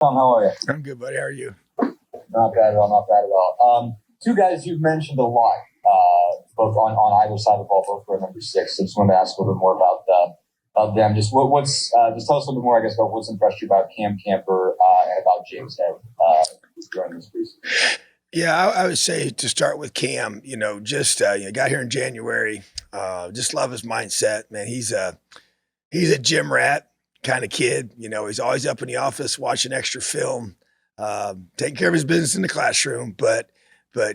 Tom, how are you? I'm good, buddy. How are you? Not bad at all. Not bad at all. Two guys you've mentioned a lot, both on either side of the ball, both for number six. So just wanted to ask a little bit more about them. Just just tell us a little bit more, I guess, about what's impressed you about Cam Camper and about James Head during this preseason. Yeah, I would say to start with Cam. Just got here in January. Just love his mindset, man. He's a gym rat kind of kid. He's always up in the office watching extra film, taking care of his business in the classroom, but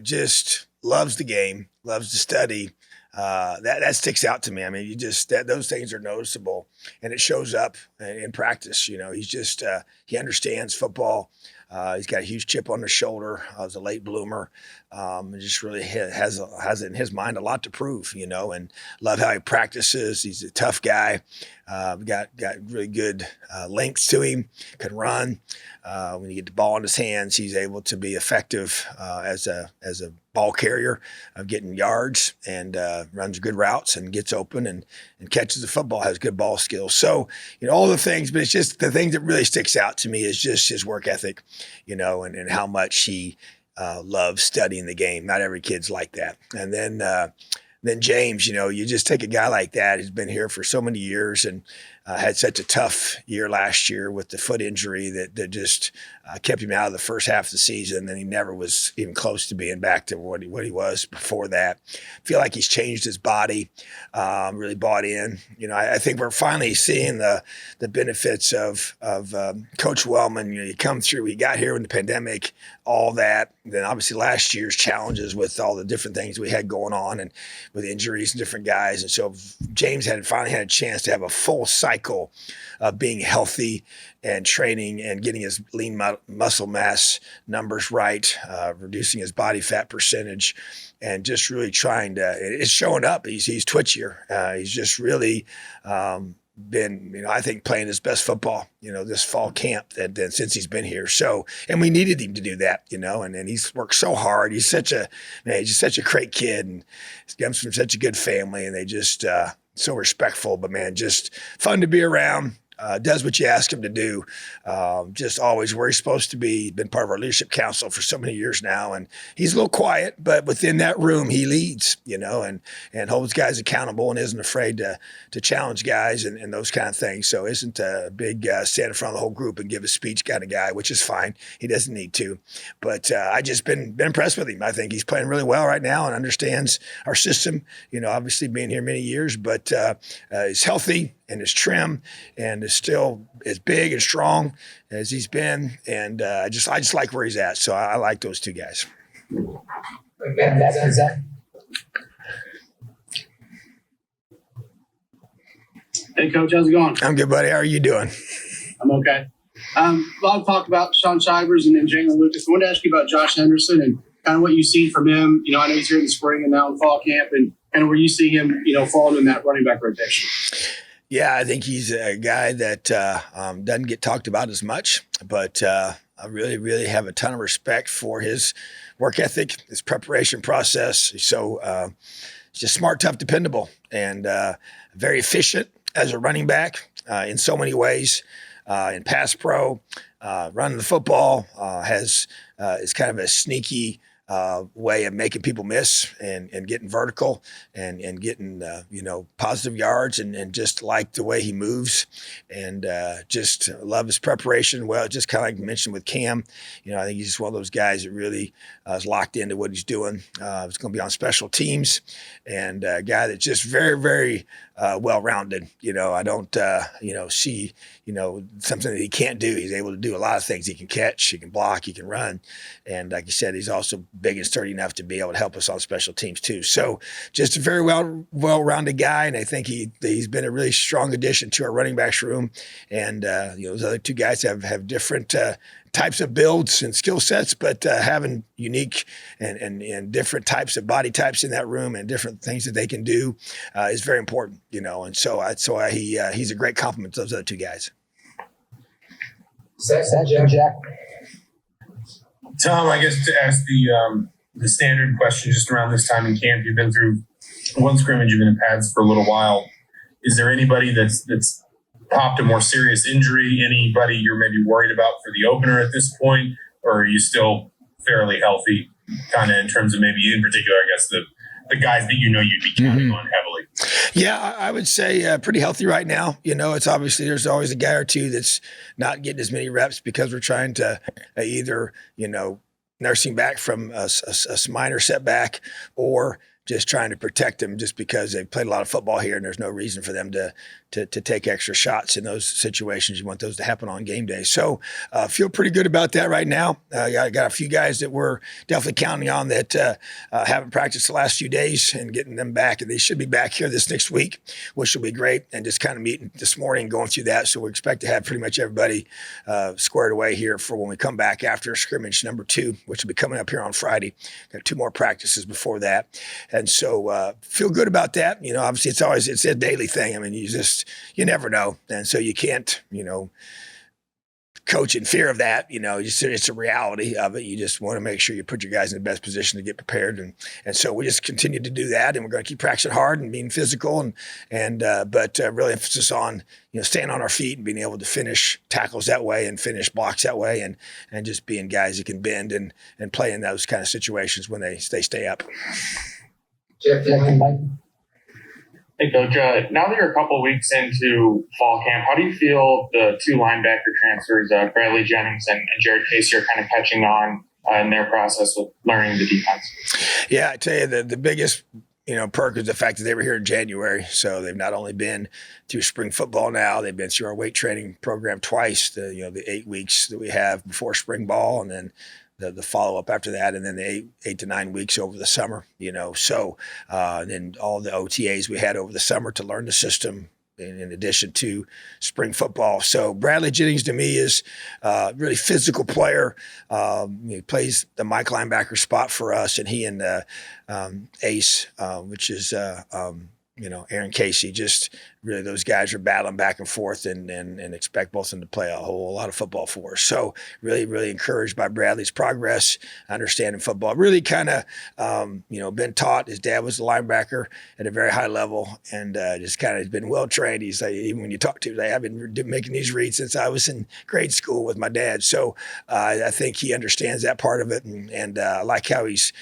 just loves the game, loves to study. That sticks out to me. I mean, those things are noticeable, and it shows up in practice. He understands football. He's got a huge chip on his shoulder. He's a late bloomer. And just really has in his mind a lot to prove, and love how he practices. He's a tough guy. Got really good length to him, can run. When you get the ball in his hands, he's able to be effective as a ball carrier of getting yards, and runs good routes and gets open and catches the football, has good ball skills. So, all the things, but it's just the thing that really sticks out to me is just his work ethic, and how much he loves studying the game. Not every kid's like that. And then James, you just take a guy like that who's been here for so many years and had such a tough year last year with the foot injury that just kept him out of the first half of the season. And he never was even close to being back to what he was before that. Feel like he's changed his body, really bought in. I think we're finally seeing the benefits of Coach Wellman. You come through, he got here in the pandemic, all that. Then obviously last year's challenges with all the different things we had going on and with injuries and different guys. And so James finally had a chance to have a full cycle of being healthy and training and getting his lean muscle mass numbers right, reducing his body fat percentage, and just really trying to, it's showing up. He's twitchier. He's just really been, I think, playing his best football, this fall camp that since he's been here. So, and we needed him to do that, and he's worked so hard. He's just such a great kid, and he comes from such a good family, and they just so respectful, but man, just fun to be around. Does what you ask him to do. Just always where he's supposed to be. Been part of our leadership council for so many years now, and he's a little quiet, but within that room, he leads, and holds guys accountable and isn't afraid to challenge guys and those kind of things. So isn't a big stand in front of the whole group and give a speech kind of guy, which is fine. He doesn't need to. But I just been impressed with him. I think he's playing really well right now and understands our system. Obviously being here many years, but he's healthy and is trim and is still as big and strong as he's been. And I just like where he's at. So I like those two guys. Hey, Coach, how's it going? I'm good, buddy. How are you doing? I'm okay. A lot of talk about Shaun Shivers and then Jalen Lucas. I wanted to ask you about Josh Henderson and kind of what you've seen from him. I know he's here in the spring and now in fall camp, and kind of where you see him, falling in that running back rotation. Yeah, I think he's a guy that doesn't get talked about as much, but I really, really have a ton of respect for his work ethic, his preparation process. So he's just smart, tough, dependable, and very efficient as a running back in so many ways. In pass pro, running the football, is kind of a sneaky way of making people miss and getting vertical and getting, positive yards and just like the way he moves and just love his preparation. Well, just kind of like you mentioned with Cam, I think he's just one of those guys that really is locked into what he's doing. He's going to be on special teams and a guy that's just very, very well-rounded. I don't, see, something that he can't do. He's able to do a lot of things. He can catch, he can block, he can run. And like you said, he's also big and sturdy enough to be able to help us on special teams too. So just a very well-rounded guy. And I think he's been a really strong addition to our running backs room. And, those other two guys have different, types of builds and skill sets, but having unique and different types of body types in that room and different things that they can do is very important, And so he's a great compliment to those other two guys. Jack. Tom, I guess to ask the standard question just around this time in camp, you've been through one scrimmage, you've been in pads for a little while. Is there anybody that's popped a more serious injury? Anybody you're maybe worried about for the opener at this point? Or are you still fairly healthy, kind of in terms of maybe in particular, I guess, the guys that you know you'd be counting on heavily? Yeah, I would say pretty healthy right now. It's obviously there's always a guy or two that's not getting as many reps because we're trying to either, nursing back from a minor setback or just trying to protect them just because they've played a lot of football here and there's no reason for them to take extra shots in those situations. You want those to happen on game day. So feel pretty good about that right now. I got a few guys that we're definitely counting on that haven't practiced the last few days and getting them back. And they should be back here this next week, which will be great. And just kind of meeting this morning, going through that. So we expect to have pretty much everybody squared away here for when we come back after scrimmage number 2, which will be coming up here on Friday. Got 2 more practices before that. And so feel good about that. Obviously it's a daily thing. I mean, you never know. And so you can't, coach in fear of that. It's a reality of it. You just want to make sure you put your guys in the best position to get prepared. And so we just continue to do that. And we're going to keep practicing hard and being physical but really emphasis on, staying on our feet and being able to finish tackles that way and finish blocks that way and just being guys that can bend and play in those kind of situations when they stay up. Hey, Coach. Now that you're a couple weeks into fall camp, how do you feel the 2 linebacker transfers, Bradley Jennings and Jared Casey, are kind of catching on in their process with learning the defense? Yeah, I tell you, the biggest perk is the fact that they were here in January. So they've not only been through spring football now, they've been through our weight training program twice, the 8 weeks that we have before spring ball, and then the follow-up after that, and then the 8 to 9 weeks over the summer, So then all the OTAs we had over the summer to learn the system in addition to spring football. So Bradley Jennings to me is a really physical player. He plays the Mike linebacker spot for us, and he and Ace, which is Aaron Casey, just really those guys are battling back and forth and expect both of them to play a whole lot of football for us. So really, really encouraged by Bradley's progress, understanding football. Really kind of, been taught. His dad was a linebacker at a very high level and just kind of been well trained. He's like, even when you talk to him, like, I've been making these reads since I was in grade school with my dad. So I think he understands that part of it. And I like how he's,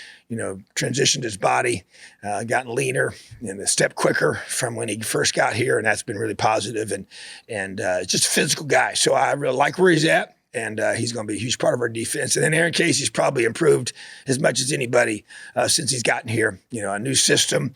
transitioned his body, gotten leaner and a step quicker from when he first got here. And that's been really positive. And it's just a physical guy. So I really like where he's at. And he's going to be a huge part of our defense. And then Aaron Casey's probably improved as much as anybody since he's gotten here. A new system,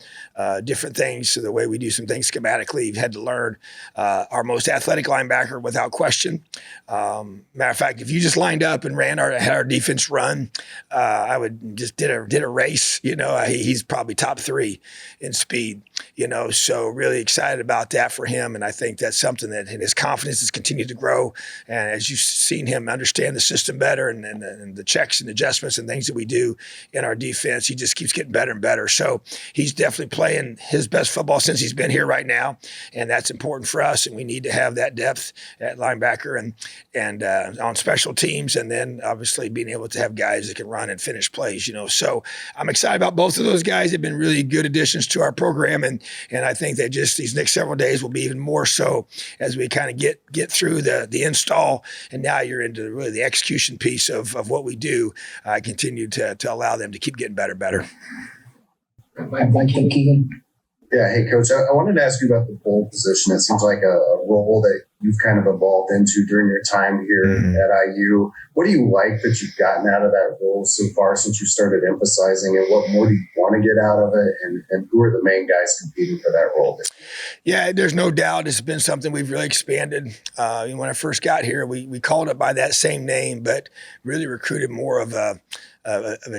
different things. So the way we do some things schematically, you've had to learn. Our most athletic linebacker, without question. Matter of fact, if you just lined up and had our defense run, I would just did a race. He's probably top 3 in speed. So really excited about that for him. And I think that's something that his confidence has continued to grow. And as you've seen him understand the system better and the checks and adjustments and things that we do in our defense, he just keeps getting better and better. So he's definitely playing his best football since he's been here right now. And that's important for us. And we need to have that depth at linebacker and on special teams. And then obviously being able to have guys that can run and finish plays, So I'm excited about both of those guys. They've been really good additions to our program. And I think that just these next several days will be even more so as we kind of get through the install. And now you're into really the execution piece of what we do. I continue to allow them to keep getting better. Mike Keegan. Yeah, hey coach, I wanted to ask you about the bowl position. It seems like a role that you've kind of evolved into during your time here at IU. What do you like that you've gotten out of that role so far since you started emphasizing it? What more do you want to get out of it? And who are the main guys competing for that role? Yeah, there's no doubt it's been something we've really expanded. When I first got here, we called it by that same name, but really recruited more of a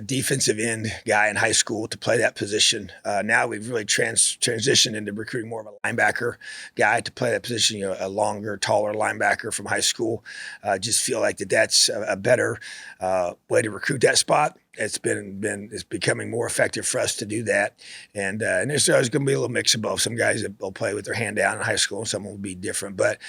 defensive end guy in high school to play that position. Now we've really transitioned into recruiting more of a linebacker guy to play that position, a longer, taller linebacker from high school. Just feel like that's a better way to recruit that spot. It's becoming more effective for us to do that. And there's always going to be a little mix of both. Some guys that will play with their hand down in high school, and some will be different. But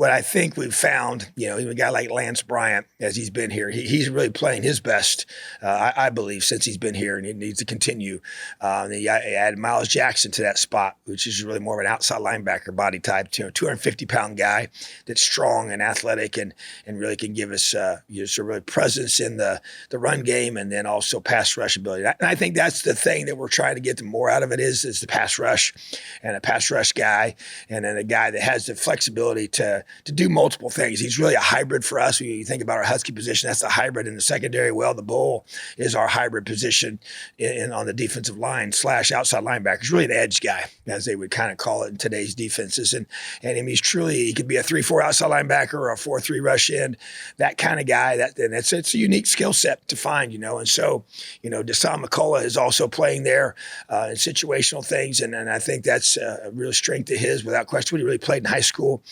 what I think we've found, even a guy like Lance Bryant, as he's been here, he's really playing his best, I believe, since he's been here, and he needs to continue. And he added Miles Jackson to that spot, which is really more of an outside linebacker body type, 250-pound guy that's strong and athletic and really can give us some really presence in the run game and then also pass rush ability. And I think that's the thing that we're trying to get the more out of it is the pass rush and a pass rush guy and then a guy that has the flexibility to do multiple things. He's really a hybrid for us. When you think about our Husky position, that's the hybrid in the secondary. Well, the bull is our hybrid position on the defensive line / outside linebacker. He's really an edge guy, as they would kind of call it in today's defenses. And he could be a 3-4 outside linebacker or a 4-3 rush end, that kind of guy. It's a unique skill set to find, And so, Deshaun McCullough is also playing there in situational things. And I think that's a real strength of his, without question. He really played in high school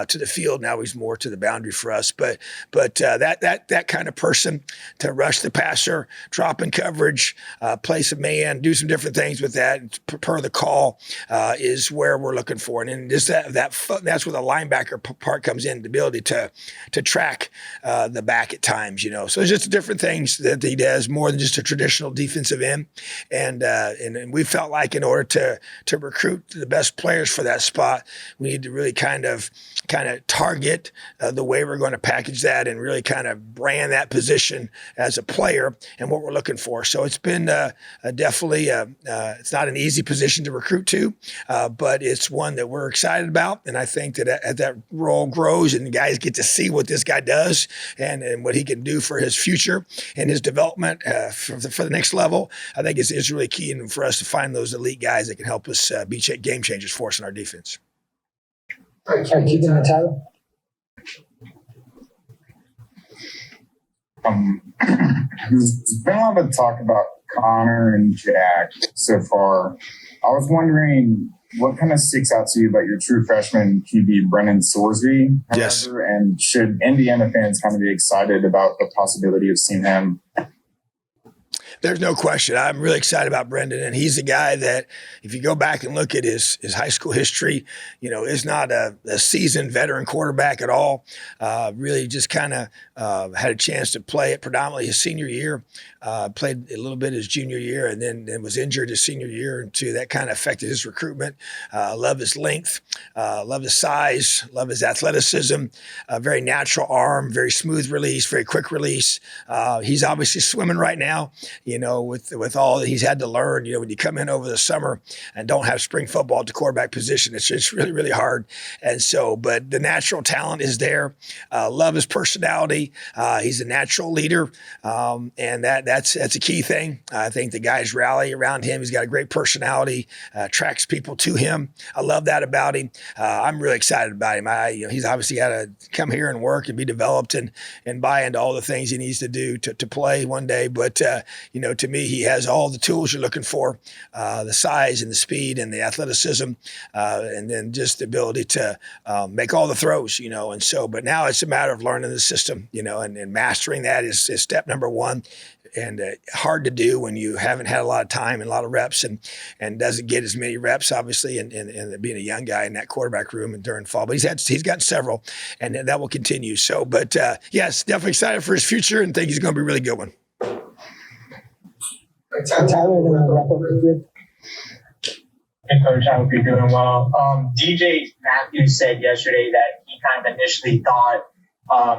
to the field. Now he's more to the boundary for us. But that kind of person to rush the passer, drop in coverage, place a man, do some different things with that per the call is where we're looking for. And just that's where the linebacker part comes in, the ability to track the back at times, So there's just different things that he does more than just a traditional defensive end. And we felt like in order to recruit the best players for that spot, we need to really kind of target the way we're going to package that and really kind of brand that position as a player and what we're looking for. So it's been definitely it's not an easy position to recruit to, but it's one that we're excited about. And I think that as that role grows and the guys get to see what this guy does and what he can do for his future and his development for the next level, I think it's really key for us to find those elite guys that can help us be game changers for us in our defense. All right, keep going, Tyler. There's been a lot of talk about Connor and Jack so far. I was wondering what kind of sticks out to you about your true freshman QB, Brennan Sorsby, however, Yes. And should Indiana fans kind of be excited about the possibility of seeing him? There's no question. I'm really excited about Brendan, and he's a guy that, if you go back and look at his high school history, is not a seasoned veteran quarterback at all. Really just kind of had a chance to play it predominantly his senior year, played a little bit his junior year, and then was injured his senior year, and that kind of affected his recruitment. Love his length, love his size, love his athleticism, very natural arm, very smooth release, very quick release. He's obviously swimming right now. With all that he's had to learn, when you come in over the summer and don't have spring football at the quarterback position, it's just really, really hard. And so, but the natural talent is there. Love his personality. He's a natural leader. And that's a key thing. I think the guys rally around him. He's got a great personality, attracts people to him. I love that about him. I'm really excited about him. He's obviously got to come here and work and be developed and buy into all the things he needs to do to play one day. But, to me, he has all the tools you're looking for, the size and the speed and the athleticism, and then just the ability to make all the throws, And so, but now it's a matter of learning the system, and mastering that is step number one. And hard to do when you haven't had a lot of time and a lot of reps and doesn't get as many reps, obviously, and being a young guy in that quarterback room and during fall. But he's gotten several, and that will continue. So, but yes, definitely excited for his future and think he's going to be a really good one. Tyler, and then I'll wrap up with Rick. Hey, Coach, I hope you're doing well. DJ Matthews said yesterday that he kind of initially thought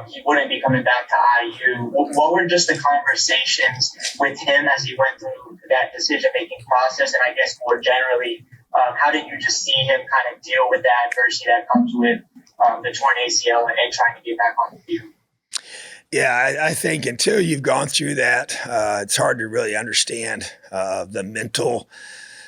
he wouldn't be coming back to IU. What were just the conversations with him as he went through that decision-making process? And I guess more generally, how did you just see him kind of deal with that adversity that comes with the torn ACL and trying to get back on the field? Yeah, I think until you've gone through that, it's hard to really understand the mental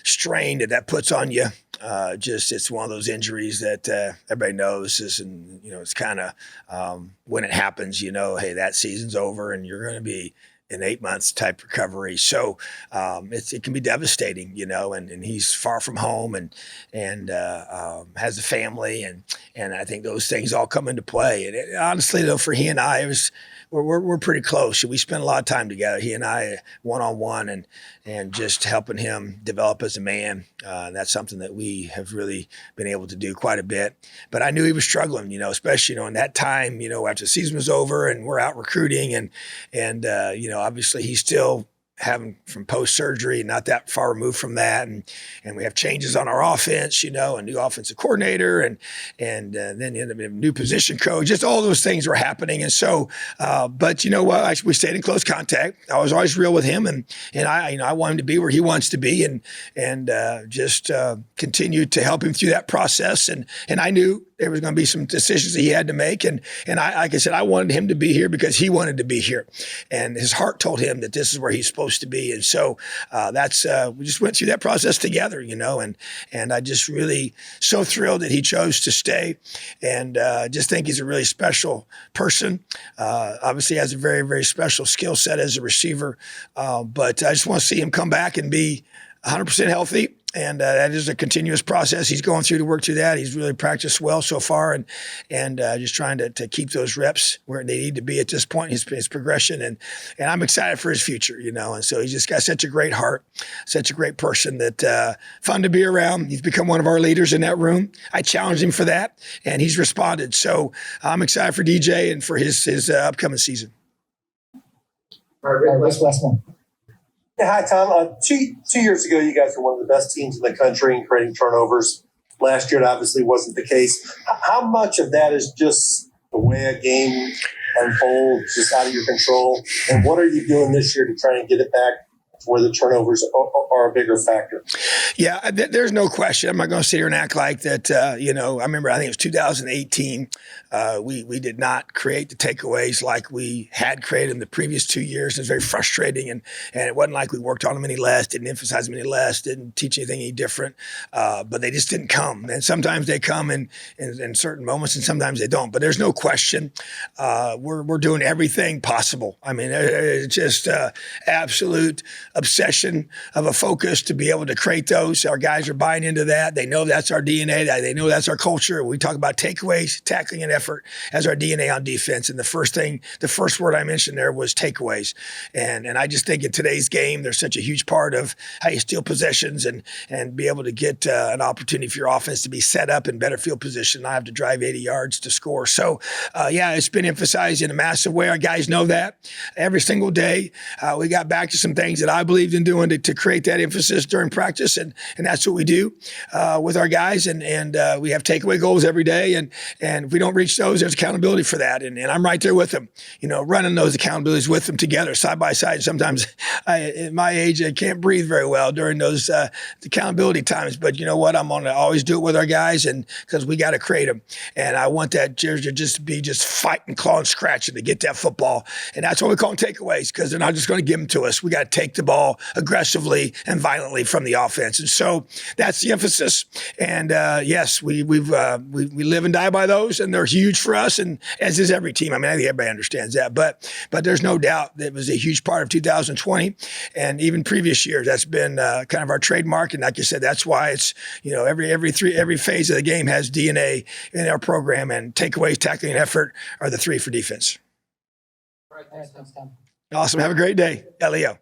strain that puts on you. It's one of those injuries that everybody knows it's kind of when it happens, hey, that season's over and you're going to be in 8 months type recovery. So it can be devastating, you know, and he's far from home and has a family. And I think those things all come into play. And honestly, though, for he and I, we're pretty close. We spend a lot of time together, he and I, one-on-one, and just helping him develop as a man. And that's something that we have really been able to do quite a bit. But I knew he was struggling, you know, especially, you know, in that time, you know, after the season was over and we're out recruiting and you know, obviously he's still having from post-surgery, not that far removed from that. And we have changes on our offense, you know, a new offensive coordinator and then you end up in a new position coach, just all those things were happening. And so, but you know what, we stayed in close contact. I was always real with him and I, you know, I want him to be where he wants to be and just continued to help him through that process. And I knew there was going to be some decisions that he had to make. And I, like I said, I wanted him to be here because he wanted to be here. And his heart told him that this is where he's supposed to be. And so we just went through that process together, you know, and I just really so thrilled that he chose to stay and just think he's a really special person. Obviously has a very, very special skill set as a receiver. But I just want to see him come back and be 100% healthy. And that is a continuous process he's going through to work through that. He's really practiced well so far and just trying to keep those reps where they need to be at this point in his progression. And I'm excited for his future, you know. And so he's just got such a great heart, such a great person that fun to be around. He's become one of our leaders in that room. I challenged him for that, and he's responded. So I'm excited for DJ and for his upcoming season. All right, what's the last one? Yeah, hi, Tom. 2 years ago, you guys were one of the best teams in the country in creating turnovers. Last year, it obviously wasn't the case. How much of that is just the way a game unfolds, just out of your control? And what are you doing this year to try and get it back to where the turnovers are a bigger factor? Yeah, there's no question. I'm not going to sit here and act like that. You know, I remember, I think it was 2018. We did not create the takeaways like we had created in the previous 2 years. It was very frustrating, and it wasn't like we worked on them any less, didn't emphasize them any less, didn't teach anything any different. But they just didn't come, and sometimes they come in certain moments, and sometimes they don't. But there's no question. We're doing everything possible. I mean, it's just absolute obsession of a focus to be able to create those. Our guys are buying into that. They know that's our DNA. They know that's our culture. We talk about takeaways, tackling, and effort as our DNA on defense. And the first word I mentioned there was takeaways. And I just think in today's game, there's such a huge part of how you steal possessions and be able to get an opportunity for your offense to be set up in better field position. I have to drive 80 yards to score. So, yeah, it's been emphasized in a massive way. Our guys know that every single day. We got back to some things that I believed in doing to create that emphasis during practice. And that's what we do with our guys. And we have takeaway goals every day. And if we don't reach those, there's accountability for that. And I'm right there with them, you know, running those accountabilities with them together, side by side. Sometimes at my age, I can't breathe very well during those accountability times. But you know what? I'm going to always do it with our guys, and because we got to create them. And I want that to just be fighting, clawing, scratching to get that football. And that's what we call them takeaways, because they're not just going to give them to us. We got to take the ball aggressively and violently from the offense. And so that's the emphasis. And yes, we live and die by those, and they're huge for us, and as is every team. I mean, I think everybody understands that. But there's no doubt that it was a huge part of 2020, and even previous years. That's been kind of our trademark. And like you said, that's why it's, you know, every phase of the game has DNA in our program, and takeaways, tackling, and effort are the three for defense. All right, thanks, Tom. Awesome. Have a great day. Leo.